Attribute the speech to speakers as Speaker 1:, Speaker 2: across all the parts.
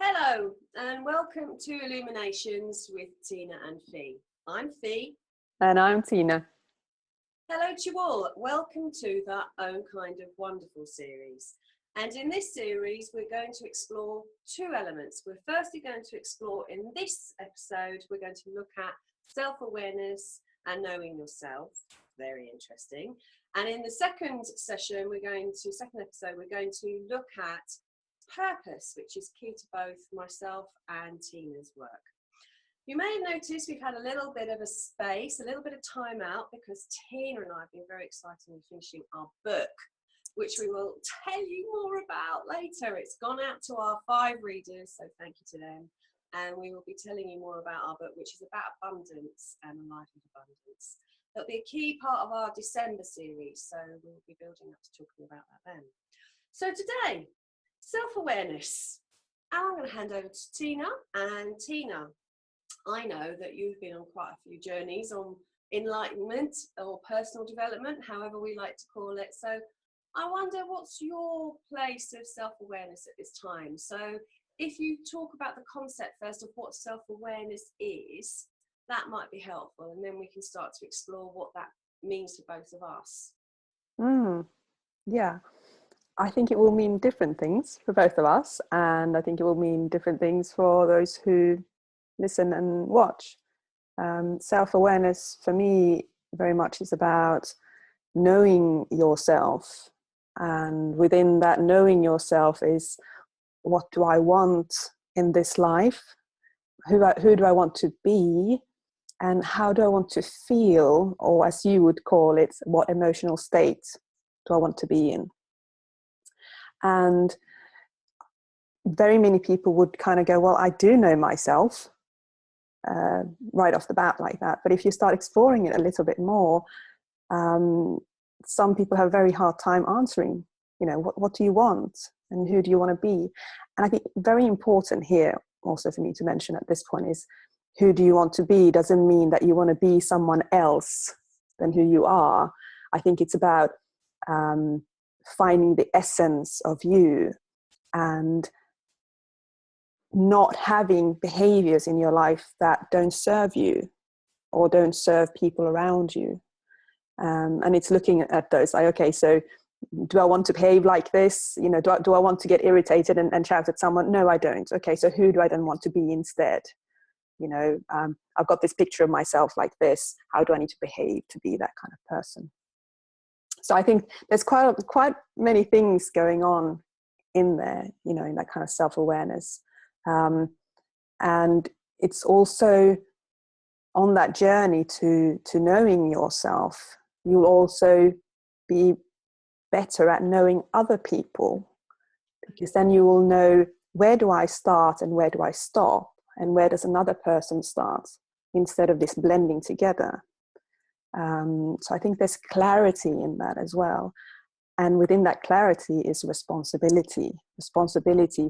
Speaker 1: Hello and welcome to Illuminations with Tiina and Fi. I'm Fi.
Speaker 2: And I'm Tiina.
Speaker 1: Hello to you all. Welcome to the Own Kind of Wonderful series. And in this series, we're going to explore two elements. We're firstly going to explore in this episode, we're going to look at self-awareness and knowing yourself. Very interesting. And in the second episode, we're going to look at purpose, which is key to both myself and Tina's work. You may have noticed we've had a little bit of a space, a little bit of time out, because Tina and I have been very excited in finishing our book, which we will tell you more about later. It's gone out to our 5 readers, so thank you to them. And we will be telling you more about our book, which is about abundance and a life of abundance. That'll be a key part of our December series, so we'll be building up to talking about that then. So today, self-awareness. And I'm going to hand over to Tiina. And Tiina, I know that you've been on quite a few journeys on enlightenment or personal development, however we like to call it. So I wonder, what's your place of self-awareness at this time? So if you talk about the concept first of what self-awareness is, that might be helpful. And then we can start to explore what that means to both of us.
Speaker 2: Yeah. I think it will mean different things for both of us, and I think it will mean different things for those who listen and watch. Self-awareness for me very much is about knowing yourself, and within that knowing yourself is, what do I want in this life? Who do I want to be? And how do I want to feel, or as you would call it, what emotional state do I want to be in? And very many people would kind of go, well, I do know myself right off the bat like that. But if you start exploring it a little bit more, some people have a very hard time answering, what do you want and who do you want to be? And I think very important here also for me to mention at this point is, who do you want to be doesn't mean that you want to be someone else than who you are. I think it's about finding the essence of you and not having behaviors in your life that don't serve you or don't serve people around you. And it's looking at those like, okay, so do I want to behave like this? Do I want to get irritated and shout at someone? No, I don't. Okay, so who do I then want to be instead? I've got this picture of myself like this. How do I need to behave to be that kind of person? So I think there's quite many things going on in there, in that kind of self-awareness. And it's also on that journey to knowing yourself, you'll also be better at knowing other people, because then you will know, where do I start and where do I stop, and where does another person start, instead of this blending together. So I think there's clarity in that as well. And within that clarity is responsibility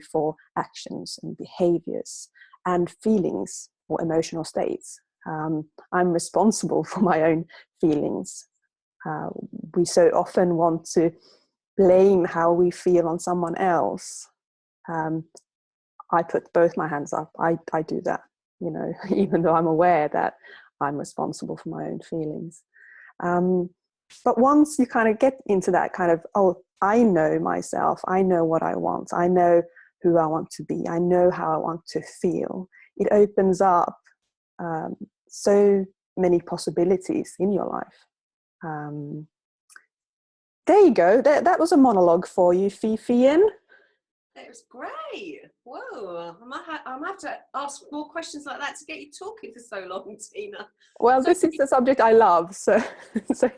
Speaker 2: for actions and behaviors and feelings or emotional states. I'm responsible for my own feelings. We so often want to blame how we feel on someone else. I put both my hands up. I do that, even though I'm aware that I'm responsible for my own feelings. But once you kind of get into that kind of, oh, I know myself, I know what I want, I know who I want to be, I know how I want to feel, it opens up so many possibilities in your life. There you go. That was a monologue for you, Fifian.
Speaker 1: It was great. Whoa, I might have to ask more questions like that to get you talking for so long, Tiina.
Speaker 2: Well, this is the subject I love, so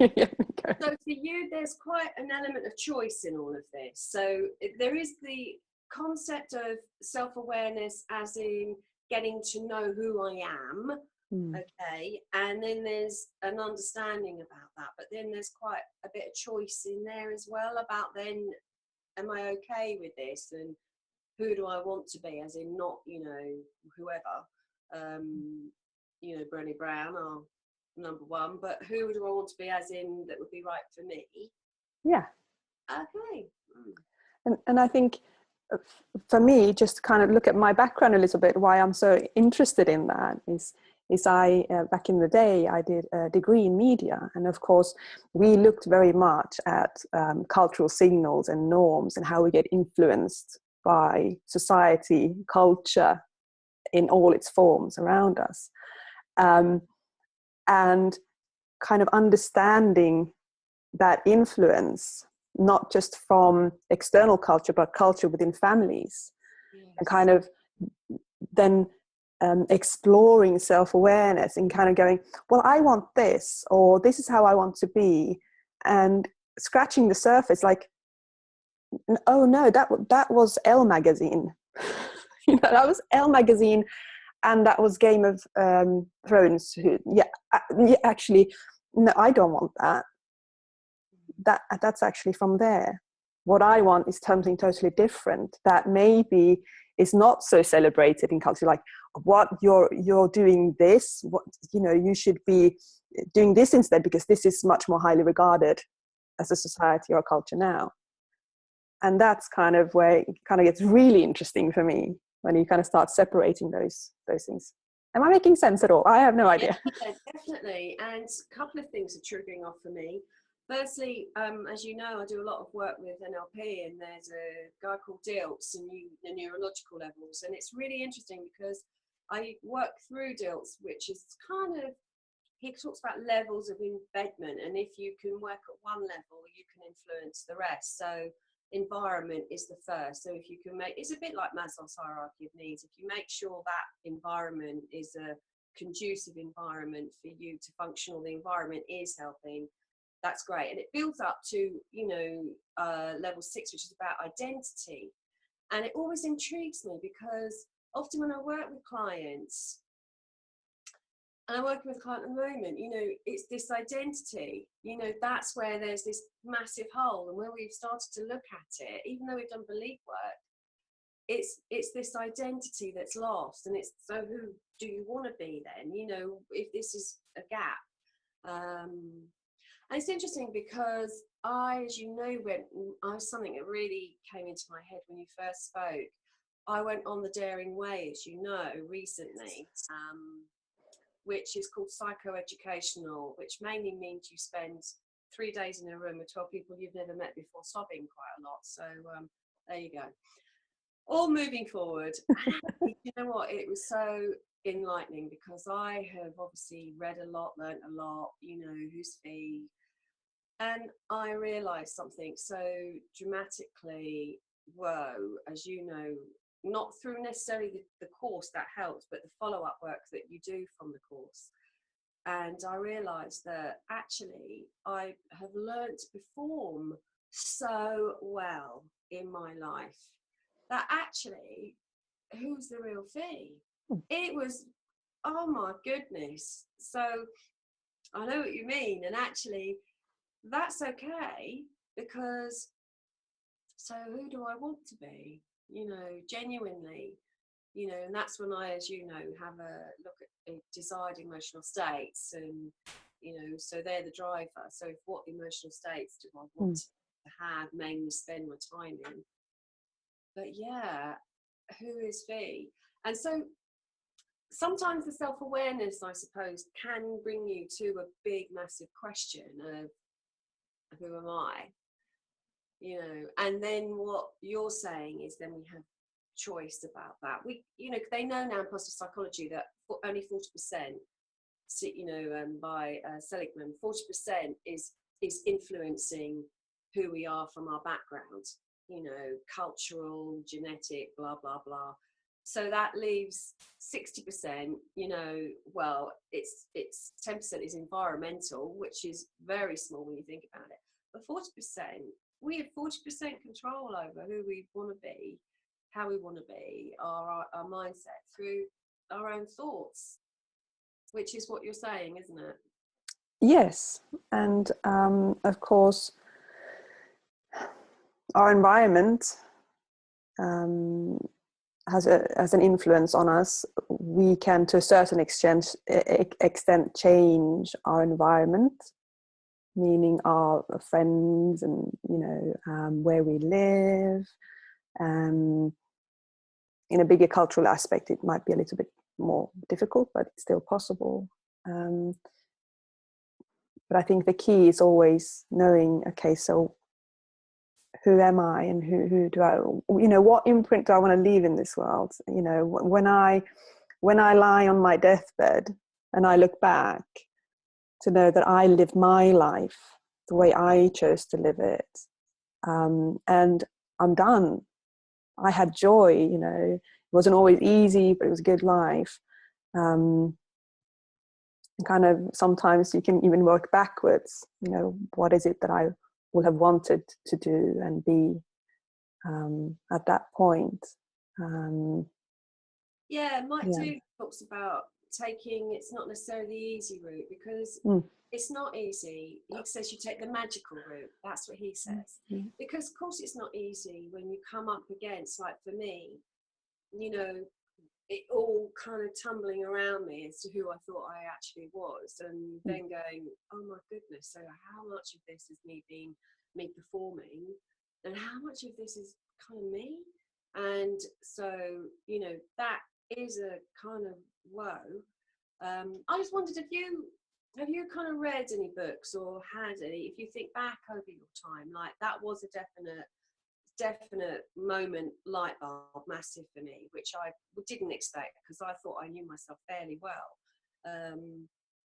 Speaker 2: yeah, go.
Speaker 1: So for you, there's quite an element of choice in all of this. So there is the concept of self-awareness as in getting to know who I am, okay, and then there's an understanding about that, but then there's quite a bit of choice in there as well about then, am I okay with this, and who do I want to be, as in not, whoever, Brené Brown or number one, but who do I want to be, as in that would be right for me?
Speaker 2: Yeah.
Speaker 1: Okay.
Speaker 2: And I think for me, just kind of look at my background a little bit, why I'm so interested in that is I, back in the day, I did a degree in media. And of course, we looked very much at cultural signals and norms and how we get influenced by society, culture in all its forms around us. And kind of understanding that influence, not just from external culture, but culture within families. Yes. And kind of then exploring self-awareness and kind of going, well, I want this, or this is how I want to be, and scratching the surface, like, oh no, that was Elle magazine. That was Elle magazine, and that was Game of Thrones. Actually, no, I don't want that. That's actually from there. What I want is something totally different that maybe is not so celebrated in culture. Like, what you're doing this, what you should be doing this instead, because this is much more highly regarded as a society or a culture now. And that's kind of where it kind of gets really interesting for me, when you kind of start separating those things. Am I making sense at all? I have no idea.
Speaker 1: Yeah, definitely. And a couple of things are triggering off for me. Firstly, as you know, I do a lot of work with NLP, and there's a guy called Dilts and the neurological levels. And it's really interesting because I work through Dilts, which is kind of, he talks about levels of embedment. And if you can work at one level, you can influence the rest. So environment is the first. So if you can it's a bit like Maslow's hierarchy of needs. If you make sure that environment is a conducive environment for you to function, or the environment is helping, that's great. And it builds up to, level 6, which is about identity. And it always intrigues me, because often when I work with clients, and I'm working with a client at the moment, it's this identity, that's where there's this massive hole. And when we've started to look at it, even though we've done belief work, it's this identity that's lost. And it's, so who do you want to be then? If this is a gap. And it's interesting because as you know, something that really came into my head when you first spoke. I went on the Daring Way, as you know, recently, which is called psychoeducational, which mainly means you spend 3 days in a room with 12 people you've never met before, sobbing quite a lot. So there you go. All moving forward. And you know what? It was so enlightening, because I have obviously read a lot, learned a lot, who's Fi. And I realised something so dramatically, as you know, not through necessarily the course that helped, but the follow-up work that you do from the course. And I realised that actually I have learned to perform so well in my life that actually, who's the real Fi? It was, oh my goodness. So I know what you mean. And actually, that's okay, because so who do I want to be, genuinely, and that's when I, as you know, have a look at desired emotional states, and so they're the driver. So what emotional states do I want to have, mainly spend my time in? But yeah, who is Fi? And so sometimes the self-awareness, I suppose, can bring you to a big massive question of, who am I? And then what you're saying is, then we have choice about that. They know now in positive psychology that only 40%, by Seligman, 40% is influencing who we are from our background, cultural, genetic, blah, blah, blah. So that leaves 60%, well, it's 10% is environmental, which is very small when you think about it. But 40%, we have 40% control over who we want to be, how we want to be, our mindset, through our own thoughts, which is what you're saying, isn't it?
Speaker 2: Yes. And of course, our environment has an influence on us. We can, to a certain extent, change our environment, meaning our friends and where we live, In a bigger cultural aspect, it might be a little bit more difficult, but it's still possible. But I think the key is always knowing, okay, so who am I, and who do I, what imprint do I want to leave in this world? When I lie on my deathbed and I look back, to know that I lived my life the way I chose to live it, and I'm done. I had joy. It wasn't always easy, but it was a good life. And kind of sometimes you can even work backwards. What is it that I would have wanted to do and be at that point?
Speaker 1: Mike Dooley talks about taking, it's not necessarily the easy route, because it's not easy. He says you take the magical route. That's what he says. Because of course it's not easy when you come up against, like for me, it all kind of tumbling around me as to who I thought I actually was, and then going, oh my goodness, so how much of this is me performing, and how much of this is kind of me? And so that is a kind of woe. I just wondered, have you kind of read any books or had any, if you think back over your time, like that was a definite moment, light bulb, massive for me, which I didn't expect, because I thought I knew myself fairly well.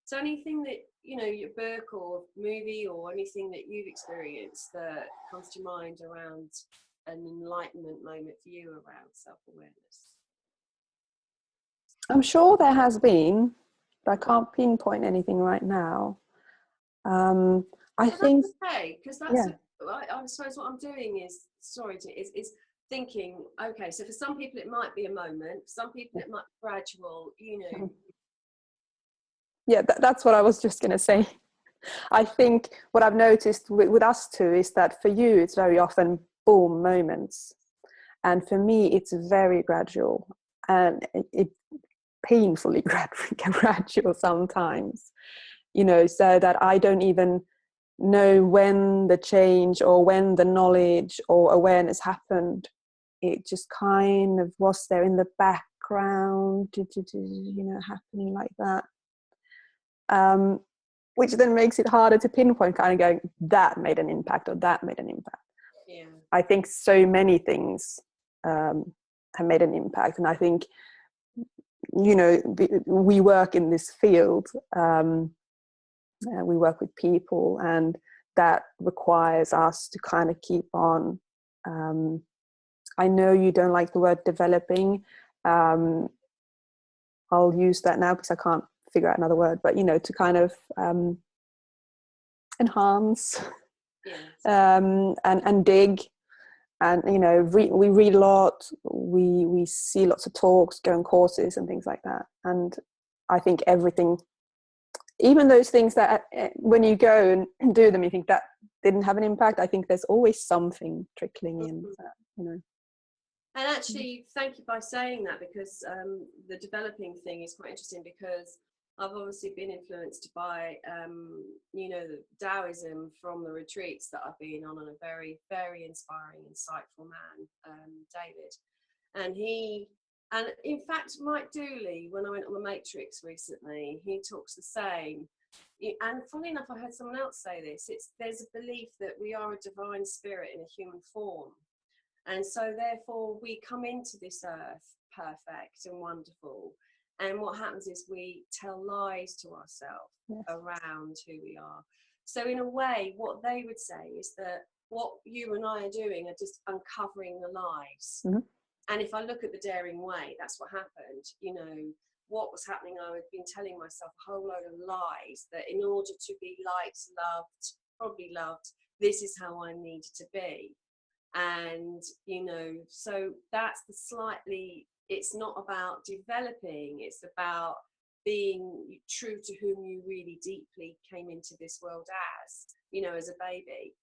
Speaker 1: So anything that, your book or movie or anything that you've experienced that comes to mind around an enlightenment moment for you around self-awareness?
Speaker 2: I'm sure there has been, but I can't pinpoint anything right now. I think,
Speaker 1: okay, because that's I suppose what I'm doing is is thinking, okay, so for some people it might be a moment, for some people it might be gradual,
Speaker 2: Yeah, that's what I was just going to say. I think what I've noticed with us two is that for you it's very often boom moments, and for me it's very gradual, and it painfully gradual sometimes, so that I don't even know when the change or when the knowledge or awareness happened. It just kind of was there in the background, happening like that, which then makes it harder to pinpoint, kind of going, that made an impact or that made an impact. I think so many things have made an impact, and I think we work in this field, we work with people, and that requires us to kind of keep on. I know you don't like the word developing. I'll use that now because I can't figure out another word, but to kind of enhance, and dig, and we read a lot, we see lots of talks, go on courses and things like that. And I think everything, even those things that when you go and do them you think that didn't have an impact, I think there's always something trickling in.
Speaker 1: And actually, thank you by saying that, because the developing thing is quite interesting, because I've obviously been influenced by, the Taoism from the retreats that I've been on a very, very inspiring, insightful man, David. And in fact, Mike Dooley, when I went on the Matrix recently, he talks the same. And funny enough, I heard someone else say this. There's a belief that we are a divine spirit in a human form. And so therefore we come into this earth perfect and wonderful. And what happens is we tell lies to ourselves around who we are. So in a way, what they would say is that what you and I are doing are just uncovering the lies. Mm-hmm. And if I look at the Daring Way, that's what happened. What was happening, I had been telling myself a whole load of lies that in order to be liked, loved, probably loved, this is how I needed to be. And, so that's it's not about developing, it's about being true to whom you really deeply came into this world as a baby,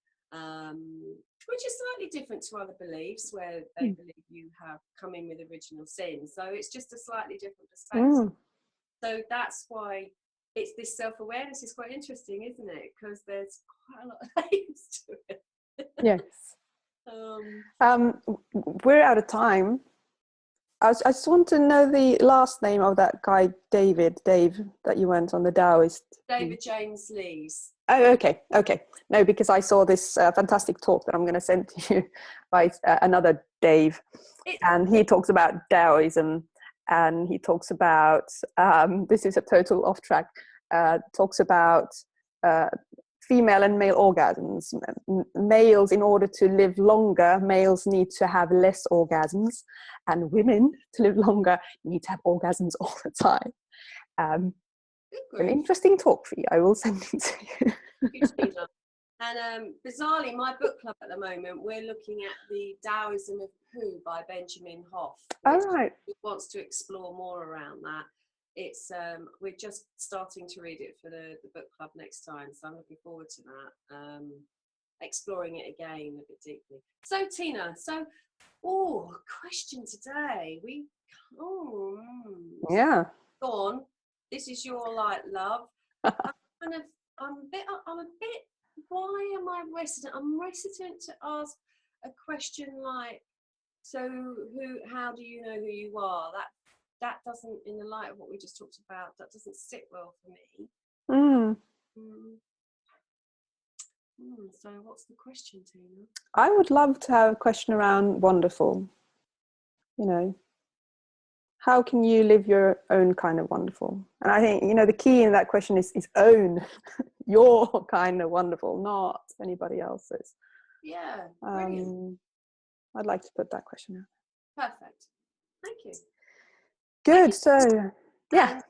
Speaker 1: which is slightly different to other beliefs where they believe you have come in with original sin. So it's just a slightly different perspective. So that's why it's this self-awareness is quite interesting, isn't it? Because there's quite a lot of layers to it.
Speaker 2: Yes. We're out of time. I just want to know the last name of that guy, Dave, that you went on the Taoist.
Speaker 1: David James Lee's.
Speaker 2: Oh, okay. No, because I saw this fantastic talk that I'm going to send to you by another Dave. And he talks about Taoism, and he talks about, this is a total off track, talks about female and male orgasms. Males, in order to live longer, males need to have less orgasms, and women, to live longer, need to have orgasms all the time. An interesting talk for you. I will send it to you.
Speaker 1: And bizarrely, my book club at the moment, we're looking at the Taoism of Poo by Benjamin Hoff.
Speaker 2: All right.
Speaker 1: Who wants to explore more around that. It's we're just starting to read it for the book club next time, so I'm looking forward to that. Exploring it again a bit deeply. So Tiina, question today.
Speaker 2: Yeah.
Speaker 1: Go on. This is your love. I'm a bit. Why am I reticent? I'm reticent to ask a question like, so how do you know who you are? That doesn't, in the light of what we just talked about, that doesn't sit well for me. So what's the question, Tiina?
Speaker 2: I would love to have a question around wonderful. You know, how can you live your own kind of wonderful? And I think, the key in that question is own your kind of wonderful, not anybody else's.
Speaker 1: Yeah, brilliant.
Speaker 2: I'd like to put that question out.
Speaker 1: Perfect. Thank you.
Speaker 2: Good. So, yeah.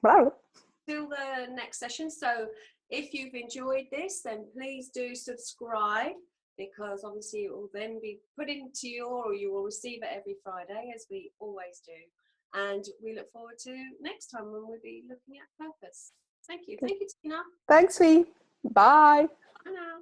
Speaker 1: Till the next session. So if you've enjoyed this, then please do subscribe, because obviously it will then be put into or you will receive it every Friday, as we always do. And we look forward to next time when we'll be looking at purpose. Thank you. Thank you, Tiina.
Speaker 2: Thanks, Fi. Bye.
Speaker 1: Bye now.